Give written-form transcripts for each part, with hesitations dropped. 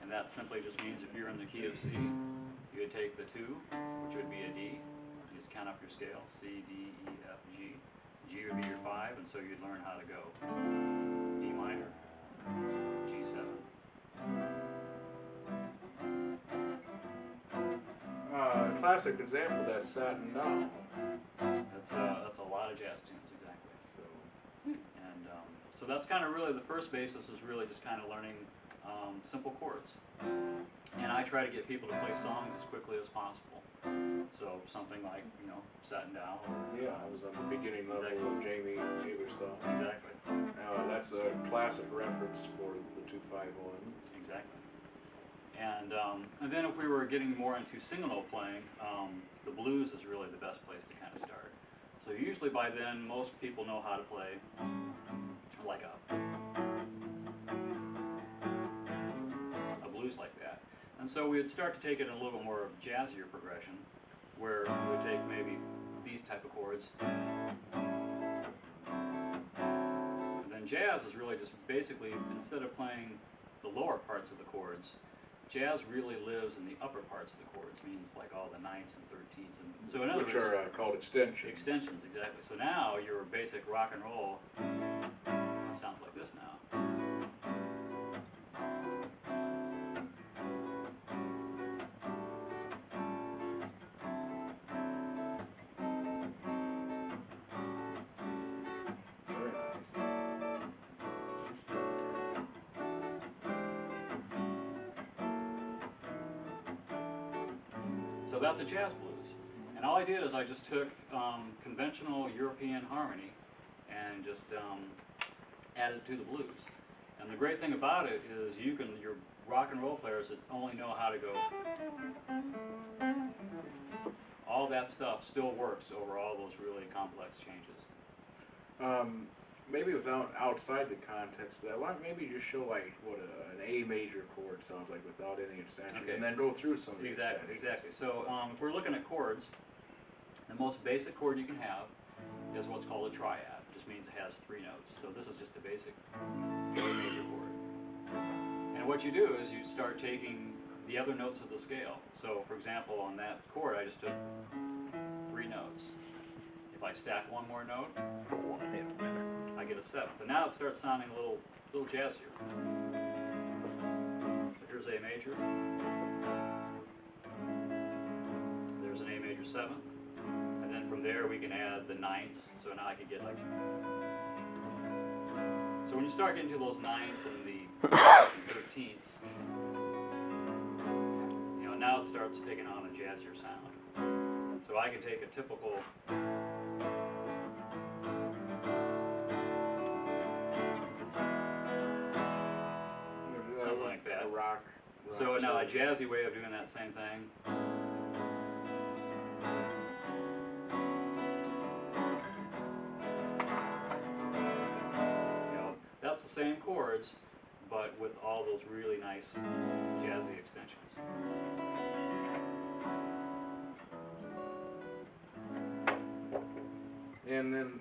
and that simply just means if you're in the key of C, you would take the 2, which would be a D. You just count up your scale, C, D, E, F, G. G would be your 5, and so you'd learn how to go D minor, G7. Classic example, that's satin down. That's a lot of jazz tunes, exactly. And so that's kind of really the first basis, is really just kind of learning simple chords. And I try to get people to play songs as quickly as possible. So something like, you know, Satin Down. Yeah, I was on the beginning level Exactly. of Jamie Taylor's song. Exactly. That's a classic reference for the 251. Exactly. And then if we were getting more into single note playing, the blues is really the best place to kind of start. So usually by then, most people know how to play like a blues like that. And so we would start to take it in a little bit more of jazzier progression, where we would take maybe these type of chords. And then jazz is really just basically, instead of playing the lower parts of the chords, jazz really lives in the upper parts of the chords, means like all the 9ths and 13ths. And so in other Which words, are called extensions. Extensions, exactly. So now your basic rock and roll sounds like this now. Very nice. So that's a jazz blues. And all I did is I just took conventional European harmony and just added it to the blues. And the great thing about it is your rock and roll players that only know how to go, all that stuff still works over all those really complex changes. Maybe outside the context of that, why don't maybe just show like what an A major chord sounds like without any extensions, Okay. and then go through some of the extensions. Exactly. So if we're looking at chords, the most basic chord you can have is what's called a triad. It just means it has 3 notes. So this is just a basic A major chord. And what you do is you start taking the other notes of the scale. So for example, on that chord I just took 3 notes. If I stack one more note, I get a 7th. And now it starts sounding a little jazzier. So here's A major. There's an A major 7th. And then from there we can add the 9ths. So now I could get like... So when you start getting to those 9ths and the 13ths, you know, now it starts taking on a jazzier sound. So I can take a typical... something like that. A rock So now a soldier. jazzy way of doing that same thing. You know, that's the same chords, but with all those really nice jazzy extensions. And then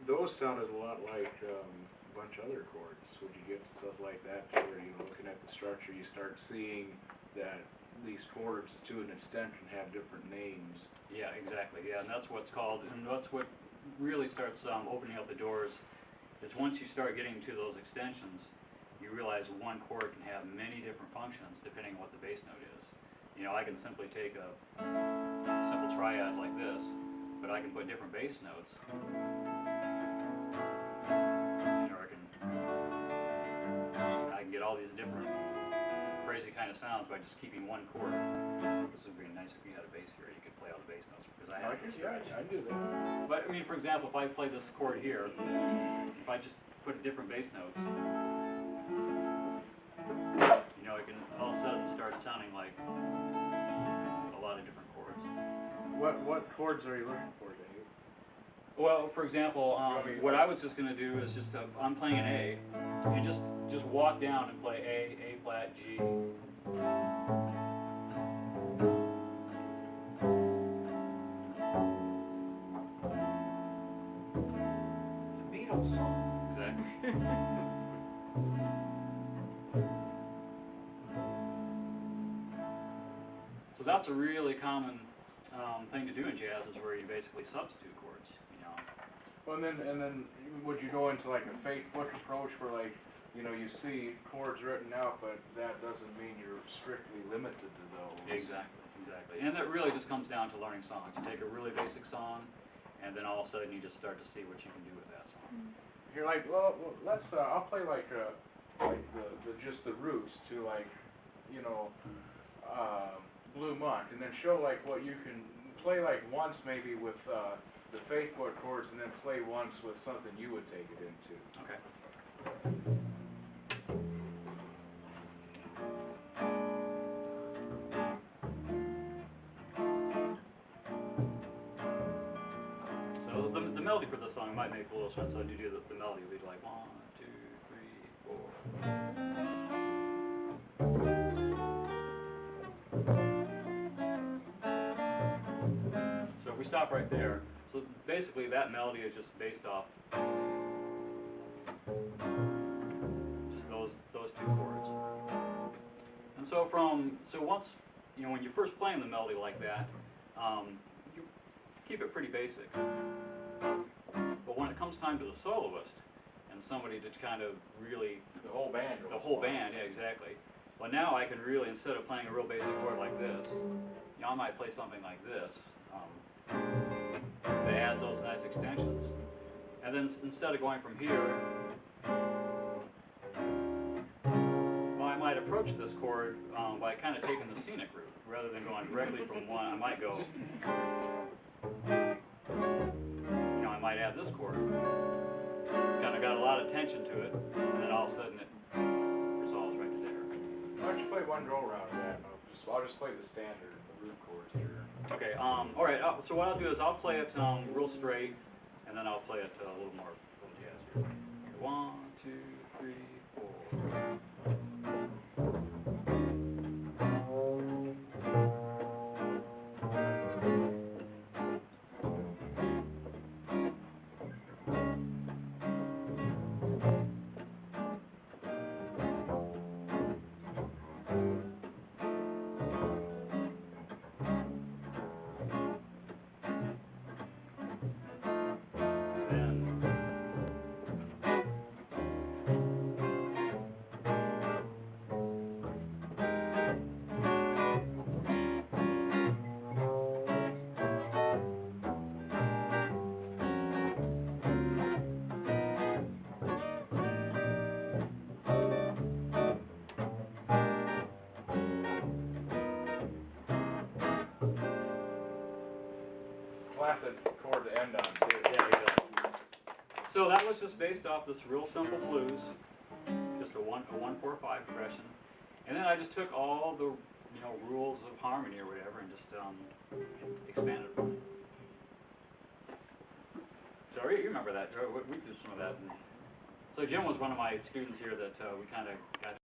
those sounded a lot like a bunch of other chords. Would you get to stuff like that to where, you know, looking at the structure, you start seeing that these chords to an extension have different names? Yeah, exactly. Yeah, and that's what's called, and that's what really starts opening up the doors, is once you start getting to those extensions, you realize one chord can have many different functions depending on what the bass note is. You know, I can simply take a simple triad like this, but I can put different bass notes. You know, I can get all these different crazy kind of sounds by just keeping one chord. This would be nice if you had a bass here. You could play all the bass notes because I have this stretch. I do that. But I mean, for example, if I play this chord here, if I just put different bass notes, you know, it can all of a sudden start sounding like a lot of different chords. What chords are you looking for, Dave? Well, for example, what I was just going to do is just, I'm playing an A. You just walk down and play A flat, G. It's a Beatles song. Exactly. So that's a really common thing to do in jazz, is where you basically substitute chords, you know. Well, and then would you go into like a fate book approach where, like, you know, you see chords written out, but that doesn't mean you're strictly limited to those? Exactly, exactly. And that really just comes down to learning songs. You take a really basic song, and then all of a sudden you just start to see what you can do with that song. You're like, well, let's. I'll play like the just the roots to, like, you know, Blue Monk, and then show like what you can play, like once maybe with the fake book chords, and then play once with something you would take it into. Okay. So the melody for this song might make a little sense. So I do the melody would be like 1, 2, 3, 4. So if we stop right there, so basically that melody is just based off just those two chords. And so once, you know, when you're first playing the melody like that, you keep it pretty basic. But when it comes time to the soloist and somebody to kind of really The whole band. yeah, exactly. Well, now I can really, instead of playing a real basic chord like this, you know, I might play something like this that adds those nice extensions. And then instead of going from here, well, I might approach this chord by kind of taking the scenic route. Rather than going directly from one, I might go, you know, I might add this chord. It's kind of got a lot of tension to it, and then all of a sudden it resolves right to there. Why don't you play one go around of that? I'll just play the standard, the root chords here. Okay, alright, so what I'll do is I'll play it real straight, and then I'll play it a little more jazz here. Okay, 1, 2, 3, 4. Classic chord to end on, too. Yeah, exactly. So that was just based off this real simple blues, just a 1-4-5 progression, and then I just took all the, you know, rules of harmony or whatever and just expanded upon it. So you remember that, Joe? We did some of that. So Jim was one of my students here that we kind of got